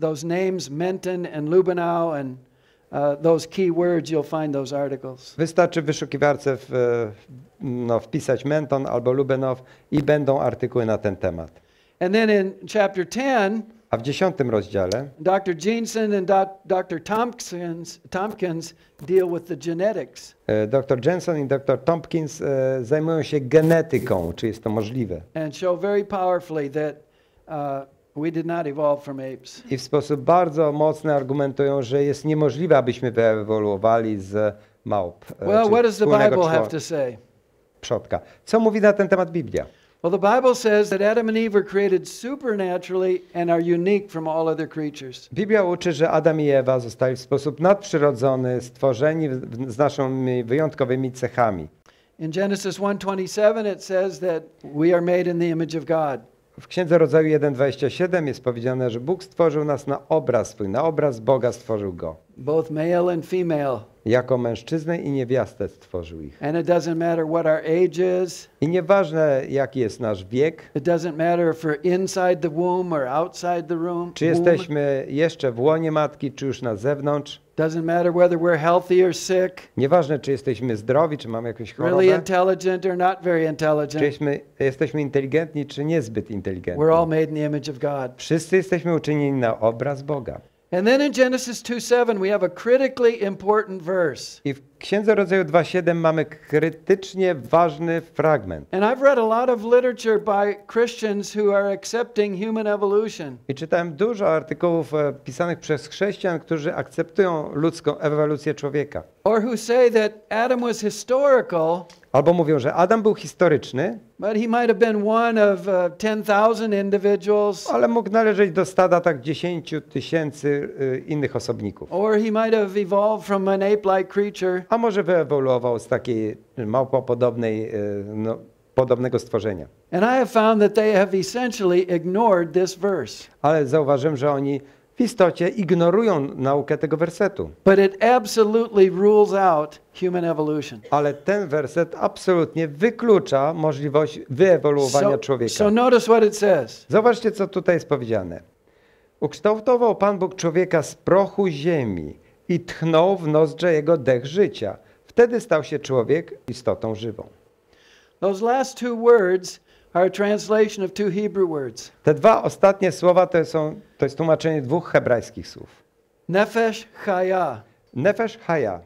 those names, Menton and Lubenow, and those key words, you'll find those articles. Wystarczy w wyszukiwarce wpisać Menton albo Lubenow i będą artykuły na ten temat. And then in chapter 10, A w 10 rozdziale Dr. Jensen and Dr. Tompkins deal with the genetics. dr Jensen i dr Tompkins zajmują się genetyką, czy jest to możliwe. And show very powerfully that We did not evolve from apes. I w sposób bardzo mocny argumentują, że jest niemożliwe, abyśmy wyewoluowali z małp. Well, czy what does the wspólnego Bible have to say? przodka. Co mówi na ten temat Biblia? Well, the Bible says that Adam and Eve were created supernaturally and are unique from all other creatures. Biblia uczy, że Adam i Ewa zostali w sposób nadprzyrodzony stworzeni z naszymi wyjątkowymi cechami. In Genesis 1:27 it says that we are made in the image of God. W Księdze Rodzaju 1:27 jest powiedziane, że Bóg stworzył nas na obraz swój, na obraz Boga stworzył go. Both male and female. Jako mężczyznę i niewiastę stworzył ich. And it doesn't matter what our age is. I nieważne jaki jest nasz wiek, It doesn't matter if we're inside the womb or outside the room. czy jesteśmy jeszcze w łonie matki, czy już na zewnątrz. Doesn't matter whether we're healthy or sick. Nieważne, czy jesteśmy zdrowi, czy mamy jakąś chorobę. Really intelligent or not very Czy intelligent. jesteśmy inteligentni, czy niezbyt inteligentni. We're all made in the image of God. Wszyscy jesteśmy uczynieni na obraz Boga. And then in Genesis 2:7 we have a critically important verse. I w Księdze Rodzaju 2:7 mamy krytycznie ważny fragment. And I've read a lot of literature by Christians who are accepting human evolution. I czytałem dużo artykułów pisanych przez chrześcijan, którzy akceptują ludzką ewolucję człowieka. Or who say that Adam was historical, Albo mówią, że Adam był historyczny, but he might have been one of 10,000 individuals. ale mógł należeć do stada tak 10 tysięcy innych osobników. Or he might have evolved from an ape-like creature. A może wyewoluował z takiej małpopodobnej, podobnego stworzenia. And I have found that they have essentially ignored this verse. Ale zauważyłem, że oni w istocie ignorują naukę tego wersetu. But it absolutely rules out human evolution. Ale ten werset absolutnie wyklucza możliwość wyewoluowania człowieka. So notice what it says. Zobaczcie, co tutaj jest powiedziane. Ukształtował Pan Bóg człowieka z prochu ziemi i tchnął w nozdrze jego dech życia. Wtedy stał się człowiek istotą żywą. Those last two words are a translation of two Hebrew words. Te dwa ostatnie słowa to jest tłumaczenie dwóch hebrajskich słów. Nefesh chaya. Nefesh chaya.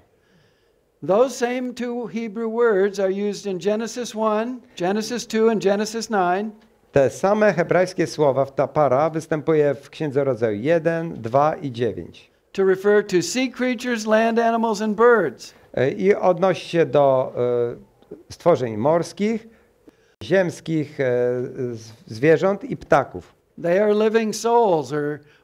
Those same two Hebrew words are used in Genesis 1, Genesis 2 and Genesis 9. Te same hebrajskie słowa, ta para występuje w Księdze Rodzaju 1, 2 i 9. To refer to sea creatures, land animals and birds. I odnosi się do stworzeń morskich, ziemskich zwierząt i ptaków. They are living souls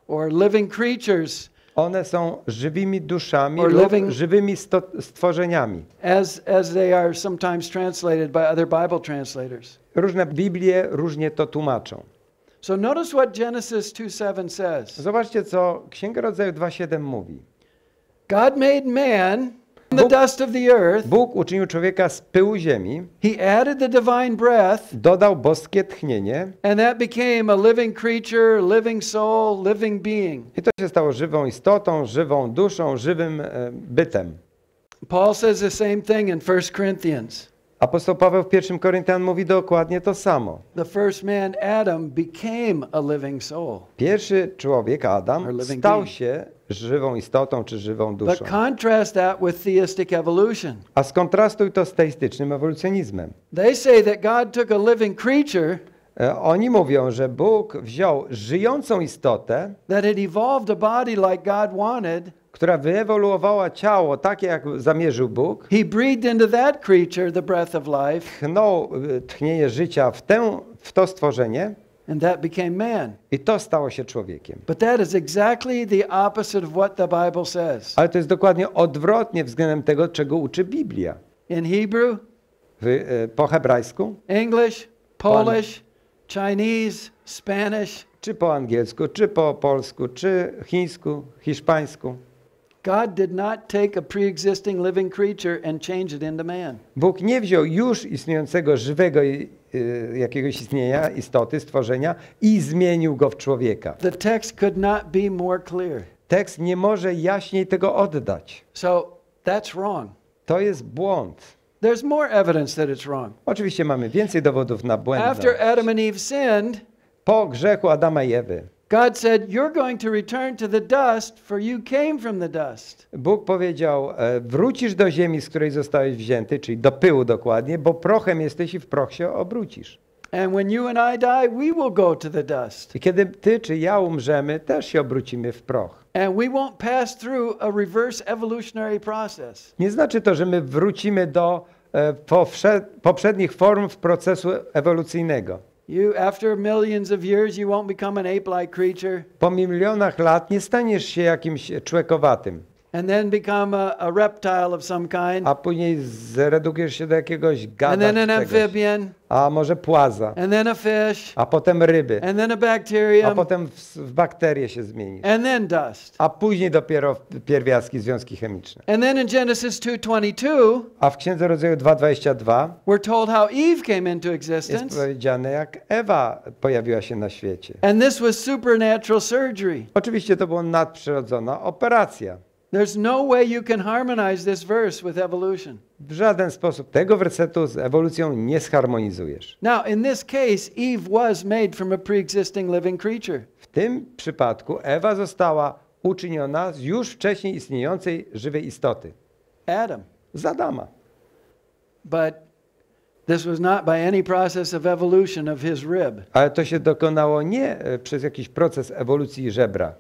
or living creatures. One są żywymi duszami Or lub living- żywymi stworzeniami. As they are sometimes translated by other Bible translators. Różne Biblie różnie to tłumaczą. So notice what Genesis 2:7 says. Zobaczcie, co Księga Rodzaju 2:7 mówi. God made man from the dust of the earth. Bóg uczynił człowieka z pyłu ziemi, He added the divine breath, dodał boskie tchnienie and that became a living creature, living soul, living being. i to się stało żywą istotą, żywą duszą, żywym bytem. Paul says the same thing in 1 Corinthians. Apostoł Paweł w 1 Koryntian mówi dokładnie to samo. The first man, Adam, became a living soul. Pierwszy człowiek, Or Adam, living stał being. się żywą istotą czy żywą But duszą. contrast that with theistic evolution. A skontrastuj to z teistycznym ewolucjonizmem. They say that God took a living creature Oni mówią, że Bóg wziął żyjącą istotę, that had evolved a body like God wanted. która wyewoluowała ciało takie, jak zamierzył Bóg, He breathed into that creature the breath of life, tchnął tchnienie życia w to stworzenie and that became man. i to stało się człowiekiem. But that is exactly the opposite of what the Bible says. Ale to jest dokładnie odwrotnie względem tego, czego uczy Biblia. In Hebrew, Po hebrajsku, English, Polish, Chinese, Spanish, czy po angielsku, czy po polsku, czy chińsku, hiszpańsku. God did not take a pre-existing living creature and change it into man. Bóg nie wziął już istniejącego żywego jakiegoś istnienia, istoty, stworzenia i zmienił go w człowieka. The text could not be more clear. Tekst nie może jaśniej tego oddać. So that's wrong. To jest błąd. There's more evidence that it's wrong. Oczywiście mamy więcej dowodów na błędność. After Adam and Eve sinned, Po grzechu Adama i Ewy, God said, "You're going to return to the dust, for you came from the dust." Bóg powiedział, wrócisz do ziemi, z której zostałeś wzięty, czyli do pyłu dokładnie, bo prochem jesteś i w proch się obrócisz. And when you and I die, we will go to the dust. I kiedy ty czy ja umrzemy, też się obrócimy w proch. And we won't pass through a reverse evolutionary process. Nie znaczy to, że my wrócimy do poprzednich form w procesu ewolucyjnego. After millions of years, you won't become an ape-like creature. Po milionach lat nie staniesz się jakimś człowiekowatym. And then become a reptile of some kind. A później zredukujesz się do jakiegoś gada. And then an czegoś. amphibian. A może płaza. And then a fish. A potem ryby. And then a bacterium. A potem w bakterie się zmienisz. And then dust. A później dopiero pierwiastki, związki chemiczne. And then in Genesis 2:22, A w Księdze Rodzaju 2:22 we're told how Eve came into jest existence. powiedziane, jak Ewa pojawiła się na świecie. And this was supernatural surgery. Oczywiście to była nadprzyrodzona operacja. There's no way you can harmonize this verse with evolution. W żaden sposób tego wersetu z ewolucją nie zharmonizujesz. Now, in this case, Eve was made from a pre-existing living creature. W tym przypadku Ewa została uczyniona z już wcześniej istniejącej żywej istoty. Adam. Z Adama. But this was not by any process of evolution of his rib. Ale to się dokonało nie przez jakiś proces ewolucji żebra.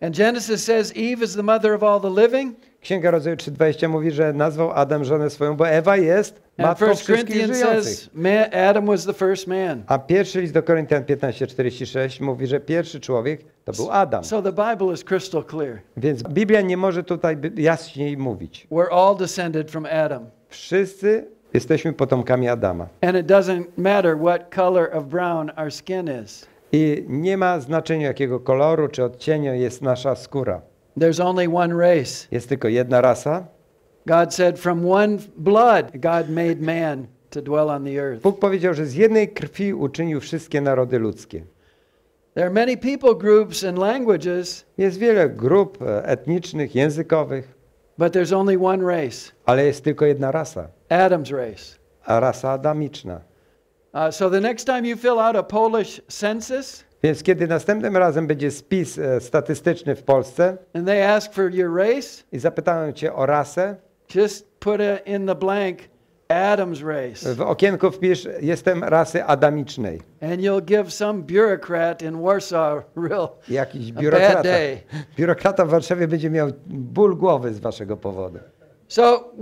And Genesis says Eve is the mother of all the living. Księga Rodzaju 3:20 mówi, że nazwał Adam żonę swoją, bo Ewa jest And matką 1 wszystkich Corinthians żyjących. says Adam was the first man. A pierwszy list do Koryntian 15:46 mówi, że pierwszy człowiek to był Adam. So the Bible is crystal clear. Więc Biblia nie może tutaj jaśniej mówić. We're all descended from Adam. Wszyscy jesteśmy potomkami Adama. And it doesn't matter what color of brown our skin is. I nie ma znaczenia, jakiego koloru czy odcienia jest nasza skóra. There's only one race. Jest tylko jedna rasa. God said from one blood God made man to dwell on the earth. Bóg powiedział, że z jednej krwi uczynił wszystkie narody ludzkie. There are many people groups and languages, Jest wiele grup etnicznych, językowych, but there's only one race. ale jest tylko jedna rasa, Adam's race. a rasa adamiczna. So the next time you fill out a Polish census Więc kiedy następnym razem będzie spis statystyczny w Polsce and they ask for your race, i zapytają cię o rasę, just put in the blank Adam's race. w okienku wpisz, jestem rasy adamicznej. And you'll give some bureaucrat in Warsaw Jakiś a bad biurokrata. day. Biurokrata w Warszawie będzie miał ból głowy z waszego powodu. So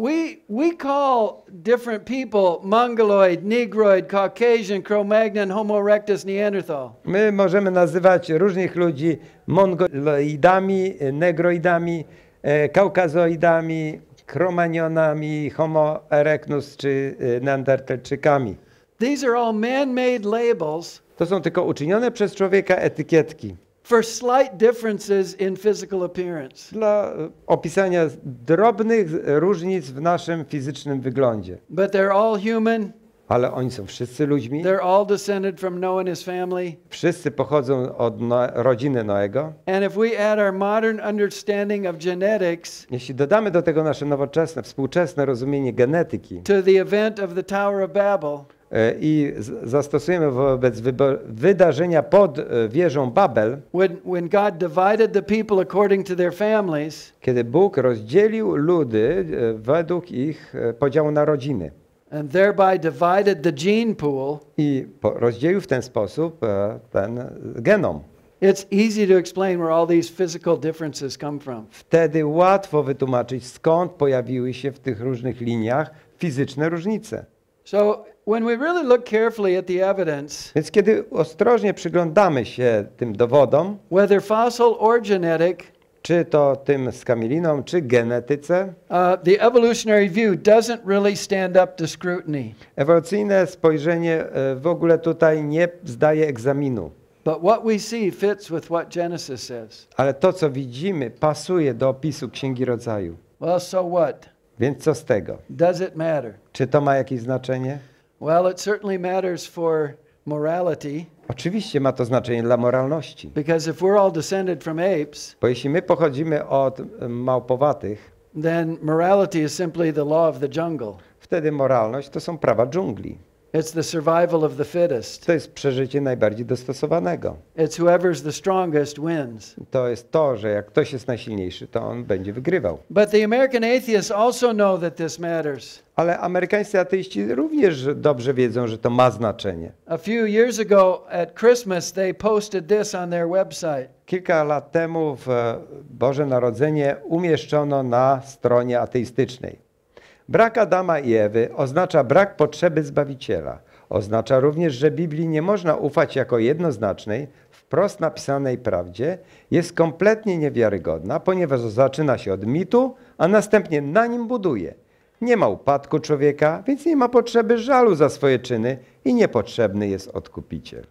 we call different people Mongoloid, Negroid, Caucasian, Cro-Magnon, Homo erectus, Neanderthal. My możemy nazywać różnych ludzi mongoloidami, negroidami, kaukazoidami, kromanionami, homo erectus czy neandertalczykami. These are all man-made labels To są tylko uczynione przez człowieka etykietki for slight differences in physical appearance. dla opisania drobnych różnic w naszym fizycznym wyglądzie. But they're all human. Ale oni są wszyscy ludźmi. They're all descended from Noah and his family. Wszyscy pochodzą od rodziny Noego. And if we add our modern understanding of genetics Jeśli dodamy do tego nasze nowoczesne, współczesne rozumienie genetyki to the event of the Tower of Babel, i zastosujemy wobec wydarzenia pod wieżą Babel, when God divided the people according to their families, kiedy Bóg rozdzielił ludy według ich podziału na rodziny and thereby divided the gene pool, i rozdzielił w ten sposób ten genom. it's easy to explain where all these physical differences come from. Wtedy łatwo wytłumaczyć, skąd pojawiły się w tych różnych liniach fizyczne różnice. So when we really look carefully at the evidence, Więc kiedy ostrożnie przyglądamy się tym dowodom, whether fossil or genetic, czy to tym skamielinom, czy genetyce, the evolutionary view doesn't really stand up to scrutiny. ewolucyjne spojrzenie w ogóle tutaj nie zdaje egzaminu. But what we see fits with what Genesis says. Ale to, co widzimy, pasuje do opisu Księgi Rodzaju. Well, so what? Więc co z tego? Does it matter? Czy to ma jakieś znaczenie? Well, it certainly matters for morality, Oczywiście ma to znaczenie dla moralności. because if we're all descended from apes, Bo jeśli my pochodzimy od małpowatych, then morality is simply the law of the jungle. wtedy moralność to są prawa dżungli. It's the survival of the fittest. To jest przeżycie najbardziej dostosowanego. It's whoever's the strongest wins. To jest to, że jak ktoś jest najsilniejszy, to on będzie wygrywał. But the American atheists also know that this matters. Ale amerykańscy ateiści również dobrze wiedzą, że to ma znaczenie. A few years ago at Christmas they posted this on their website. Kilka lat temu w Boże Narodzenie umieszczono na stronie ateistycznej. Brak Adama i Ewy oznacza brak potrzeby Zbawiciela. Oznacza również, że Biblii nie można ufać jako jednoznacznej, wprost napisanej prawdzie. Jest kompletnie niewiarygodna, ponieważ zaczyna się od mitu, a następnie na nim buduje. Nie ma upadku człowieka, więc nie ma potrzeby żalu za swoje czyny i niepotrzebny jest odkupiciel.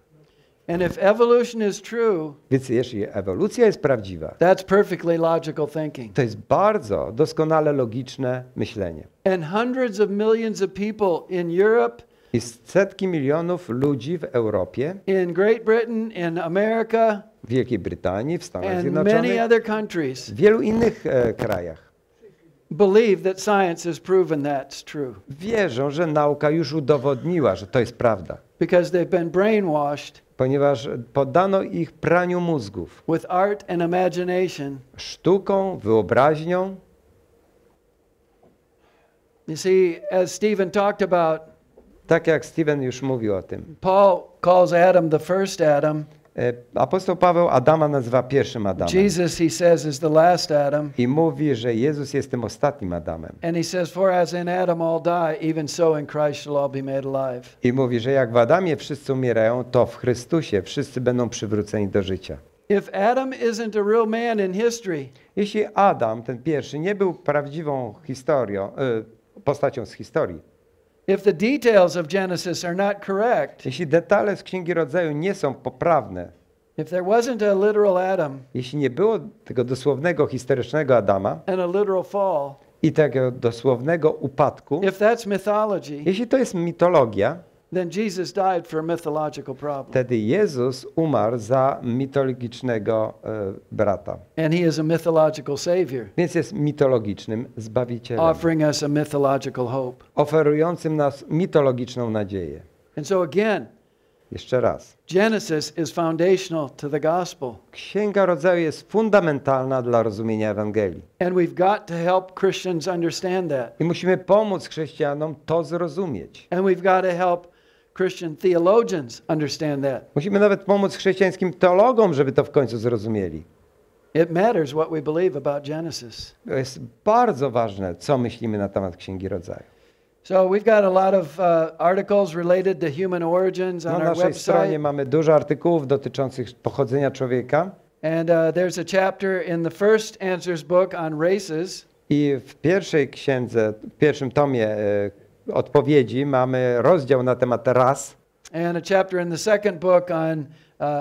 And if evolution is true, Więc jeśli ewolucja jest prawdziwa, that's perfectly logical thinking. to jest bardzo doskonale logiczne myślenie. And hundreds of millions of people in Europe, I setki milionów ludzi w Europie, in Great Britain, in America, w Wielkiej Brytanii, w Stanach and Zjednoczonych, many other countries w wielu innych krajach believe that science has proven that's true. wierzą, że nauka już udowodniła, że to jest prawda. Because they've been brainwashed Ponieważ poddano ich praniu mózgów, with art and imagination. sztuką, wyobraźnią. You see, as Stephen talked about, Tak jak Steven już mówił o tym. Paul calls Adam the first Adam. Apostoł Paweł Adama nazywa pierwszym Adamem. Jesus, he says, is the last Adam. I mówi, że Jezus jest tym ostatnim Adamem. And he says, for as in Adam all die, even so in Christ shall all be made alive. I mówi, że jak w Adamie wszyscy umierają, to w Chrystusie wszyscy będą przywróceni do życia. If Adam isn't a real man in history, Jeśli Adam, ten pierwszy, nie był prawdziwą postacią z historii, if the details of Genesis are not correct, jeśli detale z Księgi Rodzaju nie są poprawne, if there wasn't a literal Adam jeśli nie było tego dosłownego, historycznego Adama and a literal fall, i tego dosłownego upadku, if that's mythology, jeśli to jest mitologia, then Jesus died for a mythological problem. wtedy Jezus umarł za mitologicznego brata. And he is a mythological savior, Więc jest mitologicznym Zbawicielem, offering us a mythological hope. oferującym nas mitologiczną nadzieję. And so again, Jeszcze raz. Genesis is foundational to the gospel. Księga Rodzaju jest fundamentalna dla rozumienia Ewangelii. And we've got to help Christians understand that. I musimy pomóc chrześcijanom to zrozumieć. And we've got to help Christian theologians understand that. Musimy nawet pomóc chrześcijańskim teologom, żeby to w końcu zrozumieli. It matters what we believe about Genesis. To jest bardzo ważne, co myślimy na temat Księgi Rodzaju. So we've got a lot of articles related to human origins on Na our naszej stronie website. mamy dużo artykułów dotyczących pochodzenia człowieka. And there's a chapter in the first Answers book on races. I w pierwszej księdze, w pierwszym tomie odpowiedzi mamy rozdział na temat ras. And a chapter in the second book on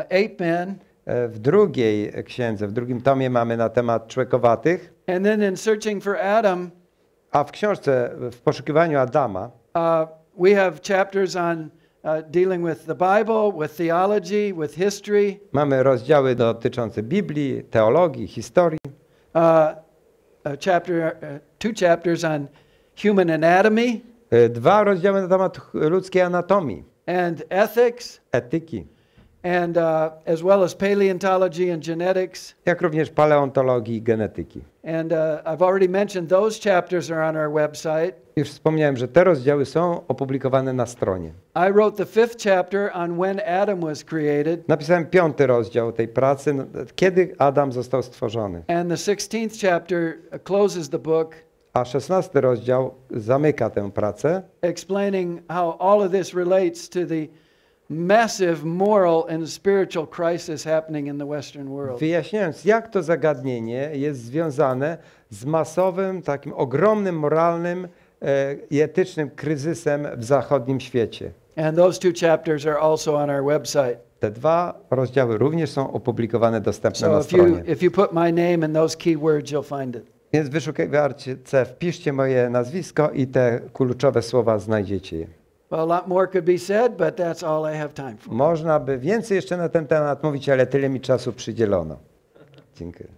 ape men. W drugiej księdze, w drugim tomie mamy na temat człowiekowatych. And then in Searching for Adam, A w książce W poszukiwaniu Adama we have chapters on dealing with the Bible, with theology, with history. mamy rozdziały dotyczące Biblii, teologii, historii. Two chapters on human anatomy Dwa rozdziały na temat ludzkiej anatomii, and ethics, etyki, and as well as paleontology and genetics. jak również paleontologii i genetyki. And I've already mentioned those chapters are on our website. Już wspomniałem, że te rozdziały są opublikowane na stronie. I wrote the fifth chapter on when Adam was created. Napisałem 5. rozdział tej pracy, kiedy Adam został stworzony. And the 16th chapter closes the book, A 16. rozdział zamyka tę pracę, explaining how all of this relates to the massive moral and spiritual crisis happening in the Western world. wyjaśniając, jak to zagadnienie jest związane z masowym, takim ogromnym moralnym i etycznym kryzysem w zachodnim świecie. And those two chapters are also on our website. Te dwa rozdziały również są opublikowane, dostępne So na stronie. if you put my name in those keywords, you'll find it. Więc w wyszukiwarce wpiszcie moje nazwisko i te kluczowe słowa znajdziecie je. Well, a lot more could be said, but that's all I have time for. Można by więcej jeszcze na ten temat mówić, ale tyle mi czasu przydzielono. Dziękuję.